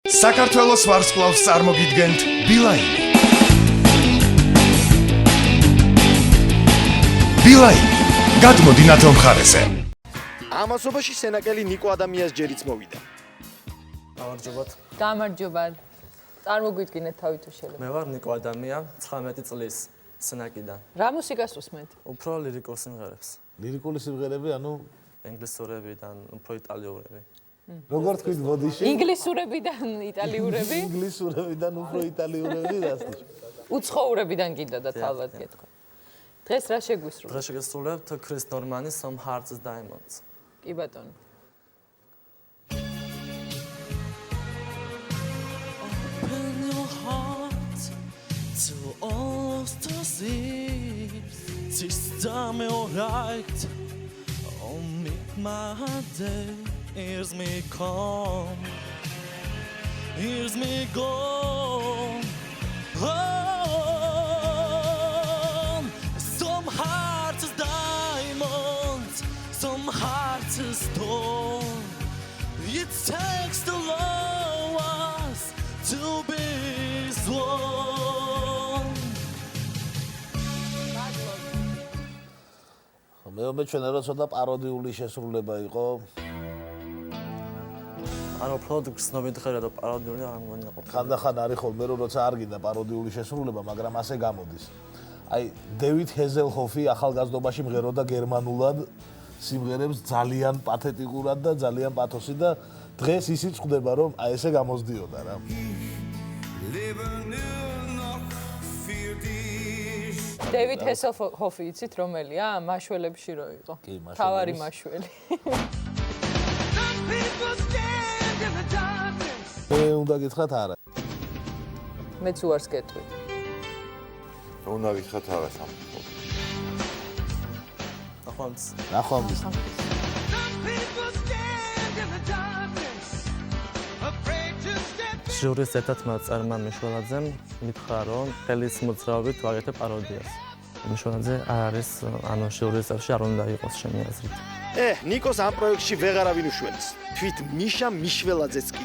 საქართველოს ვარსკვლავს წარმოგიდგენთ ბილაინი. ბილაინი, გადმოდი ნათელ მხარეზე. ამასობაში სენაკელი ნიკო ადამიანს ჯერიც მოვიდა. გამარჯობათ. გამარჯობა. წარმოგვიდგინეთ თავი თუ შეიძლება. მე ვარ ნიკო ადამია, 19 წლის სენაკიდან. რა მუსიკას უსმენთ? უფრო ლირიკულ სიმღერებს. ლირიკული სიმღერები, ანუ ინგლისურებიდან, უფრო იტალიურები. როგორ თქვით ბოდიში? ინგლისურებიდან იტალიურები? ინგლისურებიდან უფრო იტალიურები დასწრ. უცხოურებიდან კიდე და თავად გეთქვა. დღეს რა შეგვისრულებთ? დღეს შეგესრულებთ ქრის ნორმანის Some Hearts Diamonds. კი ბატონო. Open your heart to all of the seas. This time you're right. Oh, make my day. Here's me come. Here's me go. Oh, some hearts is diamonds, some hearts is stone. It takes the lowest to be one. მე ჩვენ რა ცოტა პაროდიული შესრულება იყო. ანუ პროდუქტს ნომითხრა და პაროდიული არ მგონია ყოფილი. ხანდახან არის ხოლმე რომ როცა არ გინდა პაროდიული შესრულება, მაგრამ ასე გამოდის. აი დევიდ ჰეზელჰოფი ახალგაზრდობაში მღეროდა გერმანულად სიმღერებს ძალიან პათეტიკურად და ძალიან პათოსი და დღეს ისიც ხვდება რომ აი ესე გამოსდიოდა რა. დევიდ ჰესელჰოფი იცით რომელია? მაშველებში რო იყო. თავარი მაშველი. მე უნდა გითხრათ არა. მეც უარს გეტყვი. უნდა გითხრათ არა სამწუხაროდ. ნახვამდის. ჟურის ერთადმა წარმა მიშველაძემ მითხრა რომ ხელის მოძრაობით ვაკეთებ პაროდიას. მიშველაძე არ არის ანუ ჟურის წევრი არ უნდა იყოს შემი აზრით. ნიკოს ამ პროექტში ვეღარავინ უშველეს. თვით მიშა მიშველაძეც კი.